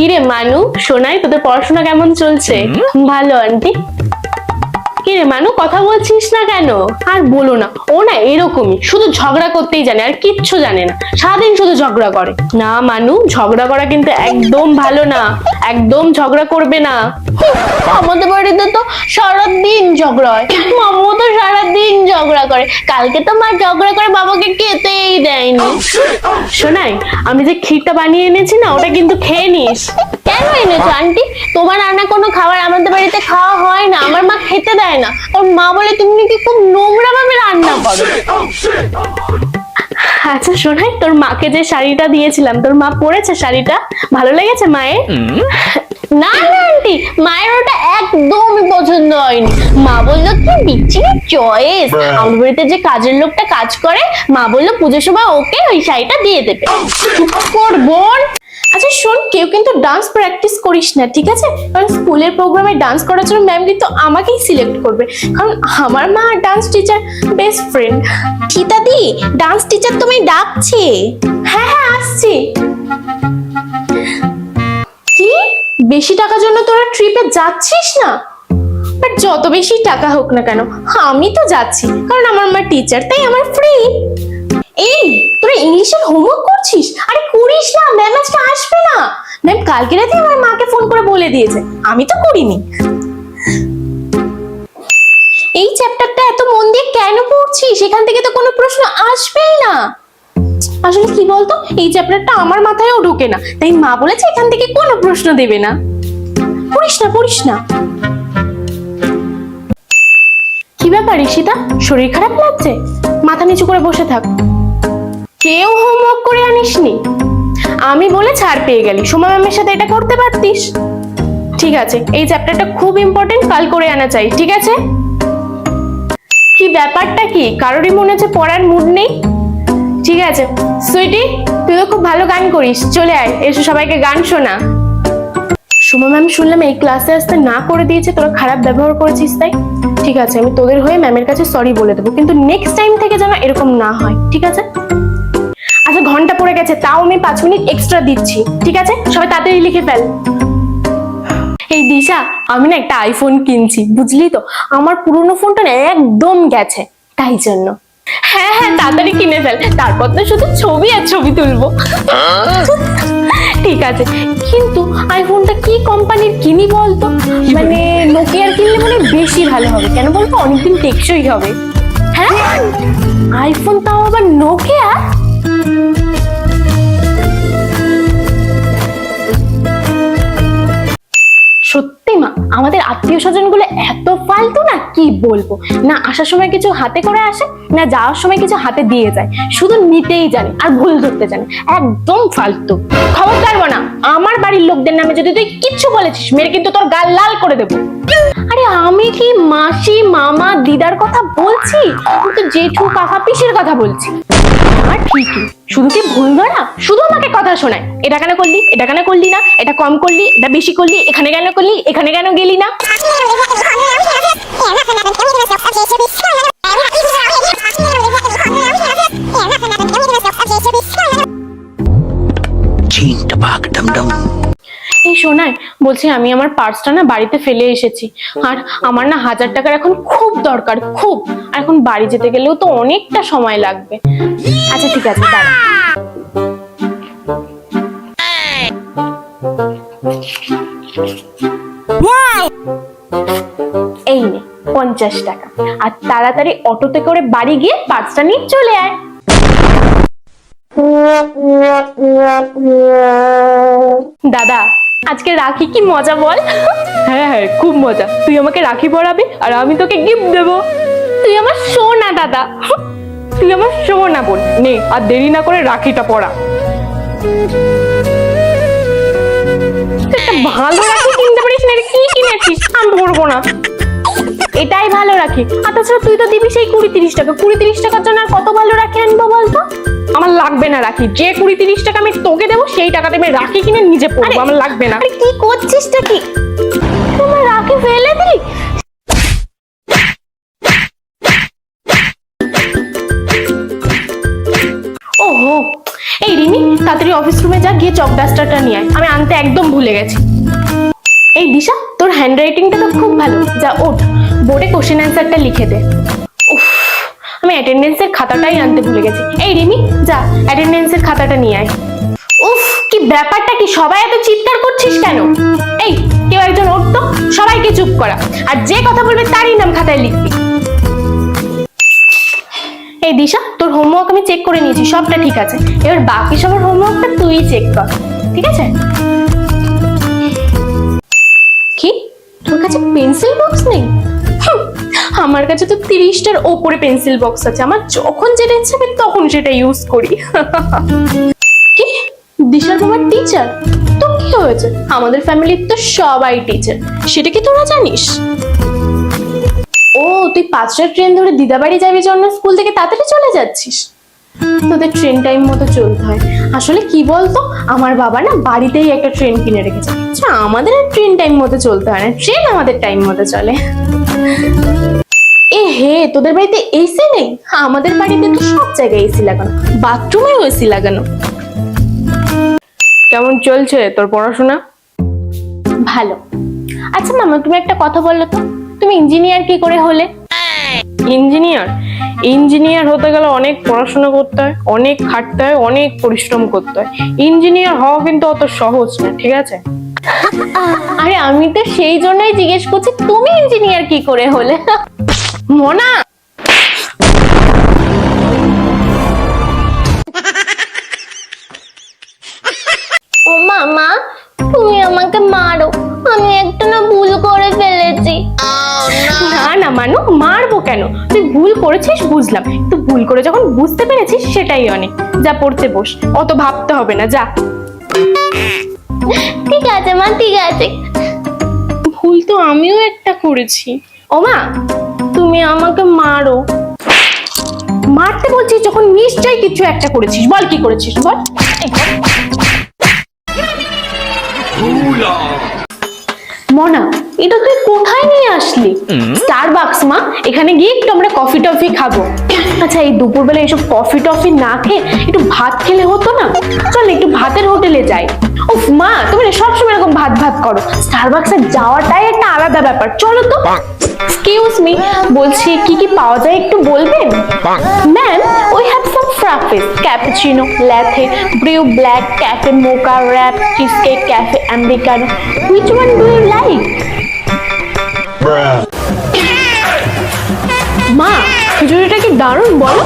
কিরে মানু, শোনাই তোদের পড়াশোনা কেমন চলছে? ভালো আন্টি। কিরে মানু, কথা বলছিস না কেন? আর বলো না, ও না এরকমই, শুধু ঝগড়া করতেই জানে আর কিচ্ছু জানে না, সারাদিন শুধু ঝগড়া করে। না মানু, ঝগড়া করা কিন্তু একদম ভালো না, একদম ঝগড়া করবে না। আমাদের বাড়িতে তো সারাদিন ঝগড়া হয়, মামু তো সারাদিন ঝগড়া করে, কালকে তো মা ঝগড়া করে বাবাকে খেতেই দেয়নি। শোনাই, আমি যে ক্ষীরটা বানিয়ে এনেছি না, ওটা কিন্তু খেয়ে নিস। কেন এনেছো আন্টি? তোমার রান্না কোনো খাবার আমাদের বাড়িতে খাওয়া হয় না, আমার মা খেতে দেয় না। ওর মা বলে তুমি নাকি খুব নোংরা ভাবে রান্না করো। আচ্ছা শোনাই, তোর মাকে যে শাড়িটা দিয়েছিলাম, তোর মা পরেছে শাড়িটা? ভালো লেগেছে মায়ের? না না আন্টি, মায়ের ওটা একদমই পছন্দ হয়নি। মা বললো কি বিচ্ছিরি চয়েস। আমার বাড়িতে যে কাজের লোকটা কাজ করে, মা বললো পুজোর সময় ওকে ওই শাড়িটা দিয়ে দেবে। চুপ কর বোন। আচ্ছা শোন, কেউ কিন্তু ডান্স প্র্যাকটিস করিস না, ঠিক আছে? কারণ স্কুলের প্রোগ্রামে ডান্স করার জন্য ম্যাম কিন্তু আমাকেই সিলেক্ট করবে, কারণ আমার মা ডান্স টিচার বেস্ট ফ্রেন্ড। সীতাদি, ডান্স টিচার তুমি ডাকছে? হ্যাঁ হ্যাঁ আসছি। কি বেশি টাকার জন্য তোরা ট্রিপে যাচ্ছিস না? বাট যত বেশি টাকা হোক না কেন, আমি তো যাচ্ছি, কারণ আমার মা টিচার, তাই আমার ফ্রি। এই তোরা ইংলিশের হোমওয়ার্ক করছিস? আরে করিস না, ম্যাম আজকে আসবে না। ম্যাম কালকে রাতে আমার মাকে ফোন করে বলে দিয়েছে, আমি তো করিনি। এই চ্যাপ্টারটা এত মন দিয়ে কেন পড়ছিস? এখান থেকে তো কোনো প্রশ্ন আসবেই না। আসলে কি বলতো, এই চ্যাপ্টারটা আমার মাথায়ও ঢোকে না, তাই মা বলেছে এখান থেকে কোনো প্রশ্ন দেবে না। পড়িস না পড়িস না। কি ব্যাপার ঈশিতা, শরীর খারাপ লাগছে? মাথা নিচু করে বসে থাক। কেউ হোমওয়ার্ক করে আনিসনি? আমি বলে ছাড় পেয়ে গেলি, সোমা ম্যামের সাথে এটা করতে পারতিস। ঠিক আছে, এই চ্যাপ্টারটা খুব ইম্পর্টেন্ট, কাল করে আনা চাই, ঠিক আছে? কি ব্যাপারটা কি, কারোরই মনে হচ্ছে পড়ার মুড নেই? ঠিক আছে সুইটি, তুই তো খুব ভালো গান করিস, চলে আয়, এসে সবাইকে গান শোনা। সোমা ম্যাম শুনলাম এই ক্লাসে আসতে না করে দিয়েছে, তোরা খারাপ ব্যবহার করেছিস তাই। ঠিক আছে, আমি তোদের হয়ে ম্যামের কাছে সরি বলে দেবো, কিন্তু নেক্সট টাইম থেকে যেন এরকম না হয়, ঠিক আছে? আচ্ছা ঘন্টা পড়ে গেছে, তাও আমি 5 মিনিট এক্সট্রা দিচ্ছি, ঠিক আছে? সবাই তাড়াতাড়ি লিখে ফেল। এই দিশা, আমি না একটা আইফোন কিনছি, বুঝলি তো? আমার পুরনো ফোনটা না একদম গেছে, তাই জন্য। হ্যাঁ হ্যাঁ তাড়াতাড়ি কিনে ফেল, তারপর তো শুধু ছবি আর ছবি তুলবো। ঠিক আছে, কিন্তু আইফোনটা কি কোম্পানির কিনি বলতো? মানে নোকিয়ার কিনলে মানে বেশি ভালো হবে, কেন বলতো? অনেকদিন টেকসই হবে। হ্যাঁ আইফোন, তাও আবার নোকিয়া? সত্যি মা, আমাদের আত্মীয় স্বজন গুলো এত ফালতু না, কি বলবো। না আসার সময় কিছু হাতে করে আসে, না যাওয়ার সময় কিছু হাতে দিয়ে যায়, শুধু নিতেই জানে আর ভুল ধরতে জানে, একদম ফালতু। খবরদার না, আমার বাড়ির লোকদের নামে যদি তুই কিচ্ছু বলেছিস, মেরে কিন্তু তোর গাল লাল করে দেবো। আরে আমি কি মাসি মামা দিদার কথা বলছি? আমি তো জেঠু কাকা পিসির কথা বলছি। আর ঠিকই, শুধু কি ভুল ধরা, শুধু আমাকে কথা শোনায়, এটা কেন করলি, এটা কেন করলি না, এটা কম করলি, এটা বেশি করলি, এখানে কেন করলি, এখানে কেন গেলি না। এই শোনাই, বলছি আমি আমার পার্সটা না বাড়িতে ফেলে এসেছি, আর আমার না 1000 টাকার এখন খুব দরকার, খুব। আর এখন বাড়ি যেতে গেলেও তো অনেকটা সময় লাগবে। আচ্ছা ঠিক আছে, দাঁড়া। এই নে 50 টাকা, আর তাড়াতাড়ি অটোতে করে বাড়ি গিয়ে পার্সটা নিয়ে চলে আয়। দাদা, আজকে রাখি কি মজা বল? হ্যাঁ হ্যাঁ খুব মজা, তুই আমাকে রাখি পরাবি আর আমি তোকে গিফট দেবো। তুই আমার সোনা দাদা, তুই আমার সোনা বোন। নে আর দেরি না করে রাখিটা পরা। একটা ভালো রাখি কিনতে পারিস না, কি কিনেছিস? আমি পরবো না, এটাই ভালো রাখি। আর তাছাড়া তুই তো দিবি সেই 20-30 টাকা, 20-30 টাকার জন্য আর কত ভালো রাখি আনবো বলতো? আমার লাগবে না রাখি, যে 20-30 টাকা আমি তোকে দেবো সেই টাকাতে আমি রাখি কিনে নিজে পরবো, আমার লাগবে না। আরে কি করছিসটা কি, তোমার রাখি ফেলে দিলি? ওহো, এই রিমি, তাড়াতাড়ি অফিস রুমে যা, গিয়ে চক ডাস্টারটা নিয়ে আয়, আমি আনতে একদম ভুলে গেছি। এই দিশা, তোর হ্যান্ড রাইটিংটা তো খুব ভালো, যা ওঠ, বোর্ডে কোশ্চেন অ্যান্সারটা লিখে দে। উফ, আমি অ্যাটেন্ডেন্সের খাতাটাই আনতে ভুলে গেছি। এই রিমি, যা অ্যাটেন্ডেন্সের খাতাটা নিয়ে আয়। উফ, কি ব্যাপারটা কি, সবাই এত চিৎকার করছিস কেন? এই, কেউ একজন ওঠ তো, সবাইকে চুপ করা, আর যে কথা বলবে তারই নাম খাতায় লিখবি। এই দিশা, তোর হোমওয়ার্ক আমি চেক করে নিয়েছি, সবটা ঠিক আছে। এবার বাকি সবার হোমওয়ার্কটা তুই চেক কর, ঠিক আছে? কি, তোর কাছে পেন্সিল বক্স নেই? আমার কাছে তো 30টার ওপরে পেন্সিল বক্স আছে, আমার যখন যেটা ইচ্ছে হবে তখন সেটা ইউজ করি। কি, দিশার বাবা টিচার? তো কি হয়েছে, আমাদের ফ্যামিলির তো সবাই টিচার, সেটা কি তোরা জানিস? ও, তুই 5টার ট্রেন ধরে দিদাবাড়ি যাবি জন্য স্কুল থেকে তাড়াতাড়ি চলে যাচ্ছিস? তোদের ট্রেন টাইম মতো চলতে হয়। আসলে কি বলতো, আমার বাবা না বাড়িতেই একটা ট্রেন কিনে রেখেছে। আচ্ছা, আমাদের আর ট্রেন টাইম মতো চলতে হয় না, ট্রেন আমাদের টাইম মতো চলে। এ হে, তোদের বাড়িতে এসি নেই? আমাদের বাড়িতে তো সব জায়গায় এসি লাগানো, বাথরুমেও এসি লাগানো। কেমন চলছে তোর পড়াশোনা? ভালো। আচ্ছা মামা, তুমি একটা কথা বললো তো, তুমি ইঞ্জিনিয়ার কি করে হলে? ইঞ্জিনিয়ার? ইঞ্জিনিয়ার হতে গেলে অনেক পড়াশোনা করতে হয়, অনেক খাটতে হয়, অনেক পরিশ্রম করতে হয়। ইঞ্জিনিয়ার হওয়া কিন্তু অত সহজ না, ঠিক আছে? আরে আমি তো সেই জন্যই জিজ্ঞেস করছি, তুমি ইঞ্জিনিয়ার কি করে হলে? মোনা, ও মামা, তুমি আমাকে মারো, আমি একটা না ভুল করে ফেলেছি। না না মানু, মারবো কেন? তুই ভুল করেছিস বুঝলাম, তুই ভুল করে যখন বুঝতে পেরেছিস সেটাই অনেক। যা পড়তে বস, অত ভাবতে হবে না, যা। ঠিক আছে মা, ঠিক আছে। ভুল তো আমিও একটা করেছি। ও মা, তুমি আমাকে মারো। মারতে বলছিস যখন, নিশ্চয়ই কিছু একটা করেছিস, বল কি করেছিস বল। মনা, এটা তুই কোথায় নিয়ে আসলি? স্টারবাকস মা, এখানে গিয়ে একটু আমরা কফি টফি খাবো। আচ্ছা, এই দুপুরবেলা এসব কফি টফি না খেয়ে একটু ভাত খেলে হতো না? চল একটু ভাতের হোটেলে যাই। উফ মা, তুমি না সবসময় এরকম ভাত ভাত করো, স্টারবাকসে যাওয়াটাই একটা আলাদা ব্যাপার, চলো তো। এক্সকিউজ মি, বলছি কি কি পাওয়া যায় একটু বলবেন? Ma'am, we have some frappes, cappuccino, latte, brew black, cafe mocha, wrap, cheesecake, cafe americano. Which one do you like? মা, খিচুড়িটা কি দারুণ বলো।